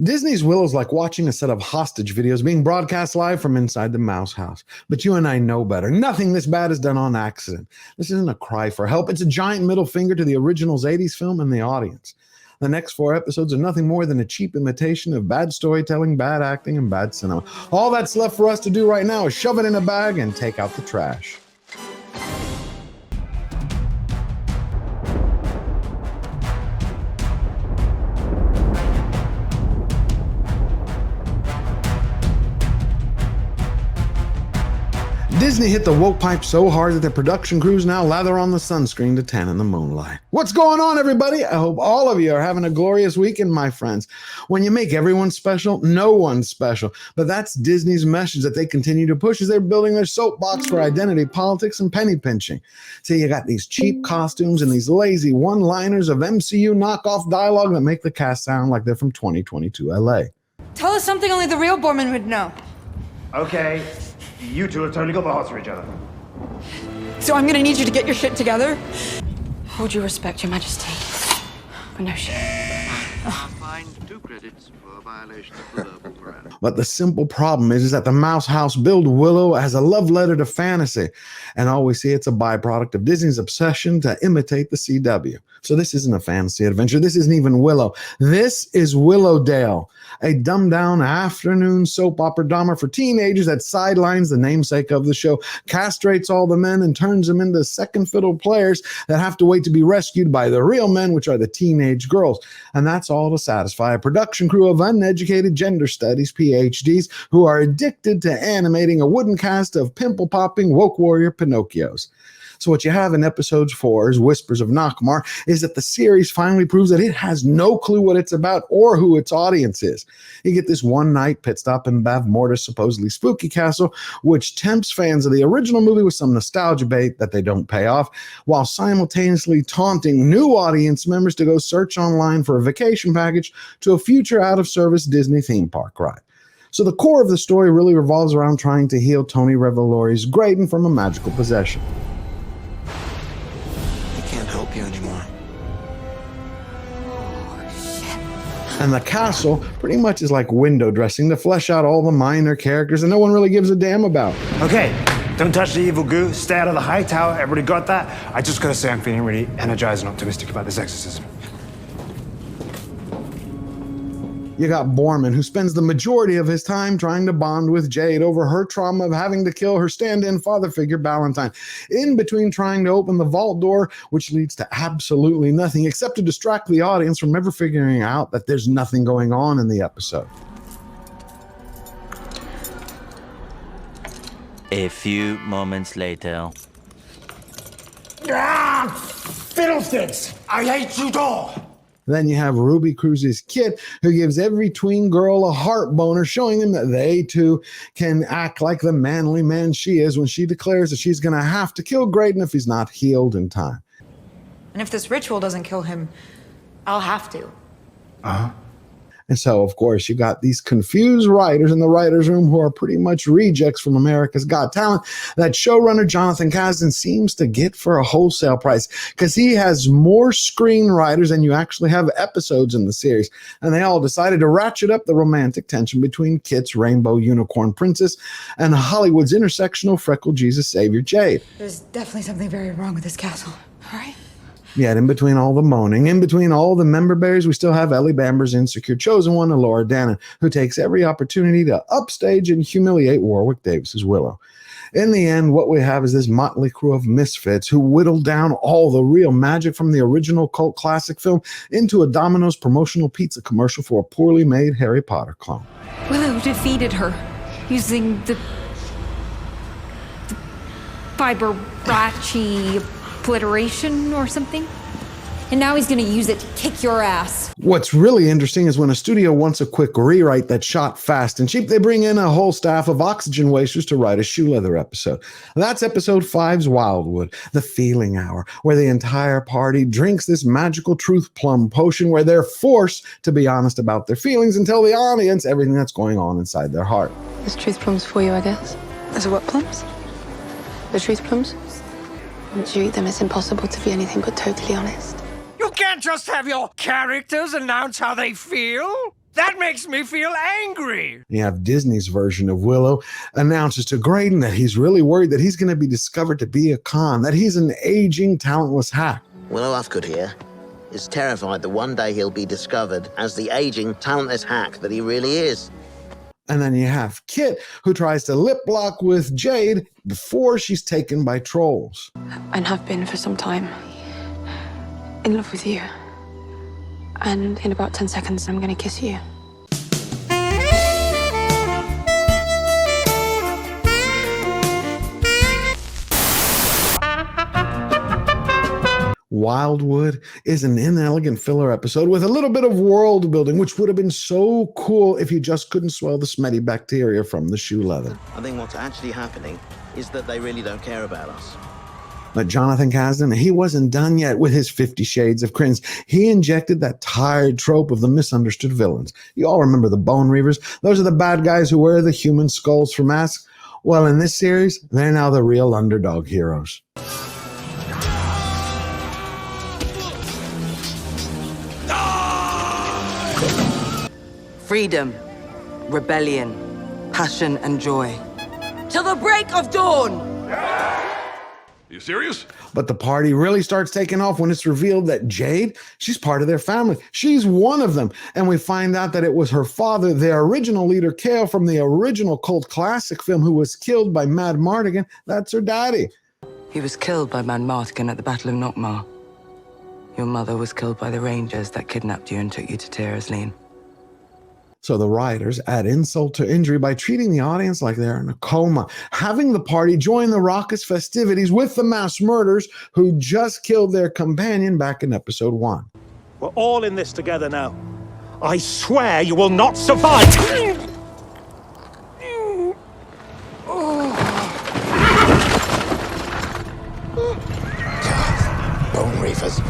Disney's Willow's like watching a set of hostage videos being broadcast live from inside the mouse house. But you and I know better. Nothing this bad is done on accident. This isn't a cry for help. It's a giant middle finger to the original's 80s film and the audience. The next 4 episodes are nothing more than a cheap imitation of bad storytelling, bad acting, and bad cinema. All that's left for us to do right now is shove it in a bag and take out the trash. Disney hit the woke pipe so hard that their production crews now lather on the sunscreen to tan in the moonlight. What's going on, everybody? I hope all of you are having a glorious weekend, my friends. When you make everyone special, no one's special. But that's Disney's message that they continue to push as they're building their soapbox for identity politics and penny pinching. See, you got these cheap costumes and these lazy one-liners of MCU knockoff dialogue that make the cast sound like they're from 2022 LA. Tell us something only the real Borman would know. Okay. You two have totally got the hearts for each other. So I'm gonna need you to get your shit together? Hold your respect, Your Majesty. But no shit. Fined 2 credits for violation of the verbal parameter. But the simple problem is that the Mouse House build Willow as a love letter to fantasy. And all we see, it's a byproduct of Disney's obsession to imitate the CW. So this isn't a fantasy adventure. This isn't even Willow. This is Willowdale, a dumbed-down afternoon soap opera drama for teenagers that sidelines the namesake of the show, castrates all the men, and turns them into second-fiddle players that have to wait to be rescued by the real men, which are the teenage girls. And that's all to satisfy a production crew of uneducated gender studies PhDs who are addicted to animating a wooden cast of pimple-popping woke warrior Pinocchios. So what you have in episode 4's Whispers of Nockmar is that the series finally proves that it has no clue what it's about or who its audience is. You get this one-night pit stop in Bavmorda's supposedly spooky castle, which tempts fans of the original movie with some nostalgia bait that they don't pay off, while simultaneously taunting new audience members to go search online for a vacation package to a future out-of-service Disney theme park ride. So the core of the story really revolves around trying to heal Tony Revolori's Graydon from a magical possession. Help you anymore. And the castle pretty much is like window dressing to flesh out all the minor characters that no one really gives a damn about. Okay, don't touch the evil goo. Stay out of the high tower. Everybody got that? I just gotta say I'm feeling really energized and optimistic about this exorcism. You got Borman, who spends the majority of his time trying to bond with Jade over her trauma of having to kill her stand-in father figure, Valentine, in between trying to open the vault door, which leads to absolutely nothing except to distract the audience from ever figuring out that there's nothing going on in the episode. A few moments later. Ah! Fiddlesticks! I hate you all! Then you have Ruby Cruz's kid, who gives every tween girl a heart boner, showing them that they too can act like the manly man she is when she declares that she's going to have to kill Graydon if he's not healed in time. And if this ritual doesn't kill him, I'll have to. Uh-huh. And so, of course, you got these confused writers in the writer's room who are pretty much rejects from America's Got Talent that showrunner Jonathan Kasdan seems to get for a wholesale price because he has more screenwriters than you actually have episodes in the series. And they all decided to ratchet up the romantic tension between Kit's rainbow unicorn princess and Hollywood's intersectional freckled Jesus Savior Jade. There's definitely something very wrong with this castle, all right? Yet in between all the moaning, in between all the member berries, we still have Ellie Bamber's insecure chosen one, Laura Dannon, who takes every opportunity to upstage and humiliate Warwick Davis's Willow. In the end, what we have is this motley crew of misfits who whittled down all the real magic from the original cult classic film into a Domino's promotional pizza commercial for a poorly made Harry Potter clone. Willow defeated her using the Fiberace obliteration or something. And now he's gonna use it to kick your ass. What's really interesting is when a studio wants a quick rewrite that's shot fast and cheap, they bring in a whole staff of oxygen wasters to write a shoe leather episode. That's episode 5's Wildwood, the feeling hour, where the entire party drinks this magical truth plum potion where they're forced to be honest about their feelings and tell the audience everything that's going on inside their heart. There's truth plums for you, I guess. There's what plums? The truth plums? Once you eat them, it's impossible to be anything but totally honest. You can't just have your characters announce how they feel. That makes me feel angry. You have Disney's version of Willow announces to Graydon that he's really worried that he's going to be discovered to be a con, that he's an aging, talentless hack. Willow Ufgood here is terrified that one day he'll be discovered as the aging, talentless hack that he really is. And then you have Kit, who tries to lip lock with Jade before she's taken by trolls. And have been for some time. In love with you. And in about 10 seconds, I'm gonna kiss you. Wildwood is an inelegant filler episode with a little bit of world building, which would have been so cool if you just couldn't swell the smelly bacteria from the shoe leather. I think what's actually happening is that they really don't care about us. But Jonathan Kasdan, he wasn't done yet with his 50 Shades of Cringe. He injected that tired trope of the misunderstood villains. You all remember the Bone Reavers? Those are the bad guys who wear the human skulls for masks. Well, in this series, they're now the real underdog heroes. Freedom, rebellion, passion and joy. Till the break of dawn! You serious? But the party really starts taking off when it's revealed that Jade, she's part of their family. She's one of them. And we find out that it was her father, their original leader, Kale, from the original cult classic film, who was killed by Mad Mardigan. That's her daddy. He was killed by Mad Mardigan at the Battle of Nockmaar. Your mother was killed by the Rangers that kidnapped you and took you to Tyr's Lane. So the writers add insult to injury by treating the audience like they're in a coma, having the party join the raucous festivities with the mass murderers who just killed their companion back in episode 1. We're all in this together now. I swear you will not survive. Bone Reavers.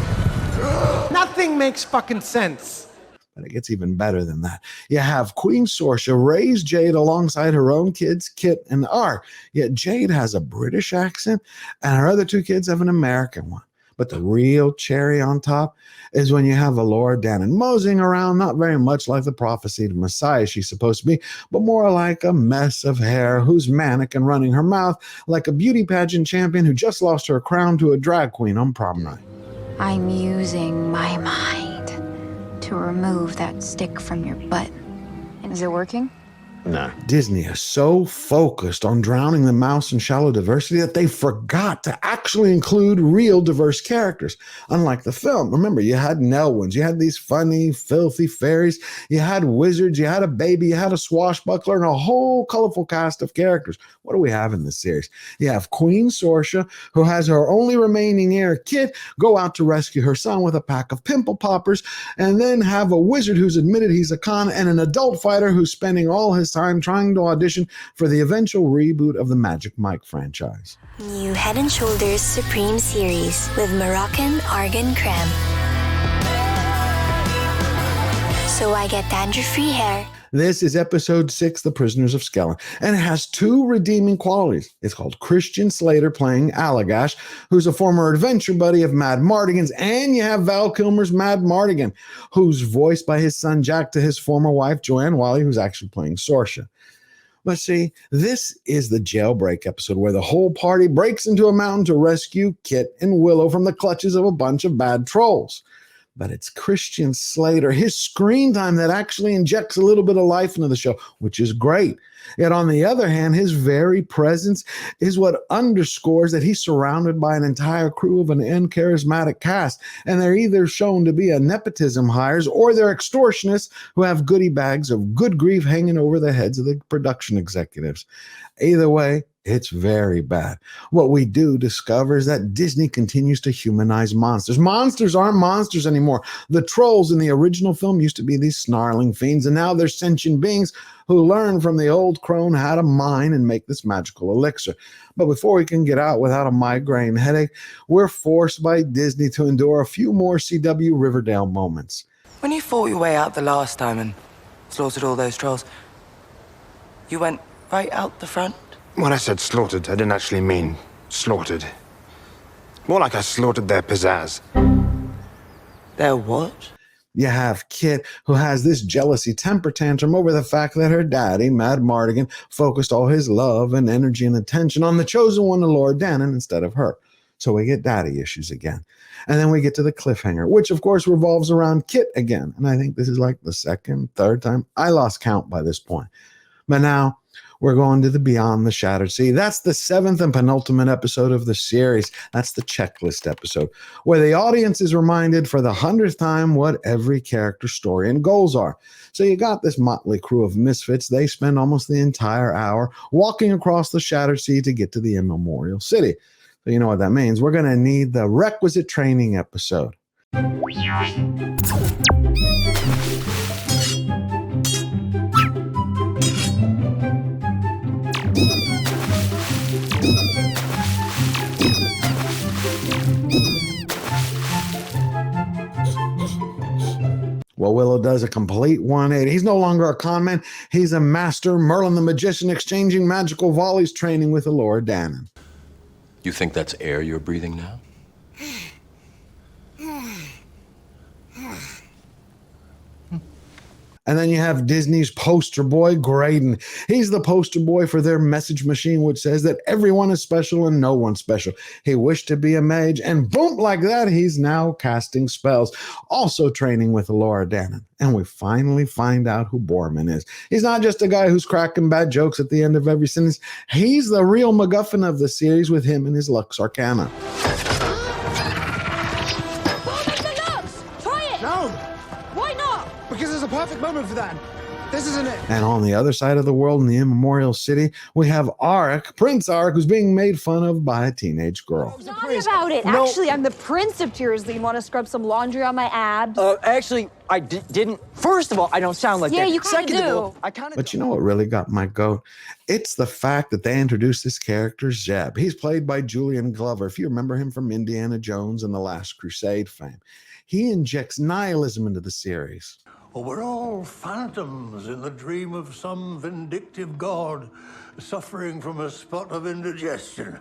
Nothing makes fucking sense. But it gets even better than that. You have Queen Sorsha raise Jade alongside her own kids, Kit and R. Yet Jade has a British accent, and her other two kids have an American one. But the real cherry on top is when you have Alora Dannon moseying around, not very much like the prophesied Messiah she's supposed to be, but more like a mess of hair who's manic and running her mouth like a beauty pageant champion who just lost her crown to a drag queen on prom night. I'm using my mind to remove that stick from your butt. Is it working? No. Disney is so focused on drowning the mouse in shallow diversity that they forgot to actually include real diverse characters. Unlike the film, remember, you had Nelwyns, you had these funny, filthy fairies, you had wizards, you had a baby, you had a swashbuckler, and a whole colorful cast of characters. What do we have in this series? You have Queen Sorsha, who has her only remaining heir, Kit, go out to rescue her son with a pack of pimple poppers, and then have a wizard who's admitted he's a con, and an adult fighter who's spending all his time trying to audition for the eventual reboot of the Magic Mike franchise. New Head & Shoulders Supreme Series with Moroccan Argan Creme. So I get dandruff-free hair. This is episode 6, The Prisoners of Skellen, and it has two redeeming qualities. It's called Christian Slater playing Allagash, who's a former adventure buddy of Mad Mardigan's, and you have Val Kilmer's Mad Mardigan, who's voiced by his son Jack to his former wife Joanne Whalley, who's actually playing Sorsha. But see, this is the jailbreak episode where the whole party breaks into a mountain to rescue Kit and Willow from the clutches of a bunch of bad trolls. But it's Christian Slater, his screen time, that actually injects a little bit of life into the show, which is great. Yet on the other hand, his very presence is what underscores that he's surrounded by an entire crew of an uncharismatic cast, and they're either shown to be a nepotism hires or they're extortionists who have goodie bags of good grief hanging over the heads of the production executives. Either way, it's very bad. What we do discover is that Disney continues to humanize monsters. Monsters aren't monsters anymore. The trolls in the original film used to be these snarling fiends, and now they're sentient beings who learn from the old crone how to mine and make this magical elixir. But before we can get out without a migraine headache, we're forced by Disney to endure a few more CW Riverdale moments. When you fought your way out the last time and slaughtered all those trolls, you went right out the front? When I said slaughtered, I didn't actually mean slaughtered. More like I slaughtered their pizzazz. Their what? You have Kit, who has this jealousy temper tantrum over the fact that her daddy, Mad Mardigan, focused all his love and energy and attention on the chosen one of Lord Dannon instead of her. So we get daddy issues again. And then we get to the cliffhanger, which of course revolves around Kit again. And I think this is like the second, third time. I lost count by this point. But now we're going to the Beyond the Shattered Sea. That's the 7th and penultimate episode of the series. That's the checklist episode, where the audience is reminded for the 100th time what every character's story and goals are. So you got this motley crew of misfits. They spend almost the entire hour walking across the Shattered Sea to get to the Immemorial City. So you know what that means. We're going to need the requisite training episode. Well, Willow does a complete 180. He's no longer a con man. He's a master Merlin the Magician, exchanging magical volleys, training with the Lord Dannon. You think that's air you're breathing now? And then you have Disney's poster boy, Graydon. He's the poster boy for their message machine, which says that everyone is special and no one's special. He wished to be a mage, and boom, like that, he's now casting spells, also training with Laura Dannon. And we finally find out who Borman is. He's not just a guy who's cracking bad jokes at the end of every sentence. He's the real MacGuffin of the series with him and his Lux Arcana. Because there's a perfect moment for that. This isn't it. And on the other side of the world in the Immemorial City, we have Arik, Prince Arik, who's being made fun of by a teenage girl. Not about it. No. Actually, I'm the Prince of Tears. You want to scrub some laundry on my abs? Actually, I didn't. First of all, I don't sound like that. Yeah, you kind of do. I kind of. But you know what really got my goat? It's the fact that they introduced this character, Zeb. He's played by Julian Glover. If you remember him from Indiana Jones and The Last Crusade fame. He injects nihilism into the series. Well, we're all phantoms in the dream of some vindictive god suffering from a spot of indigestion.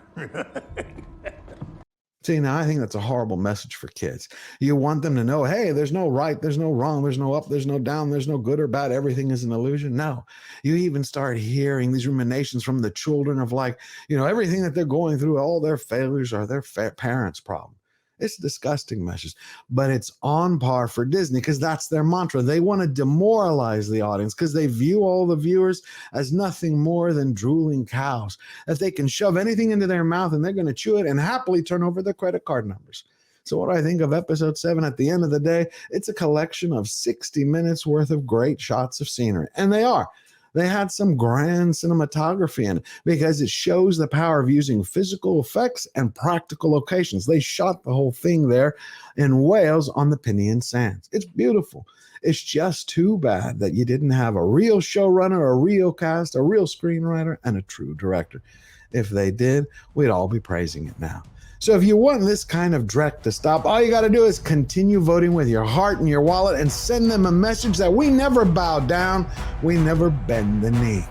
See, now I think that's a horrible message for kids. You want them to know, hey, there's no right, there's no wrong, there's no up, there's no down, there's no good or bad, everything is an illusion. No, you even start hearing these ruminations from the children of like, you know, everything that they're going through, all their failures are their parents' problem. It's a disgusting message, but it's on par for Disney because that's their mantra. They want to demoralize the audience because they view all the viewers as nothing more than drooling cows. If they can shove anything into their mouth and they're going to chew it and happily turn over their credit card numbers. So what do I think of episode 7? At the end of the day, it's a collection of 60 minutes worth of great shots of scenery. And they are. They had some grand cinematography in it because it shows the power of using physical effects and practical locations. They shot the whole thing there in Wales on the Pinion Sands. It's beautiful. It's just too bad that you didn't have a real showrunner, a real cast, a real screenwriter, and a true director. If they did, we'd all be praising it now. So if you want this kind of dreck to stop, all you got to do is continue voting with your heart and your wallet and send them a message that we never bow down, we never bend the knee,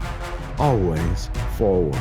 always forward.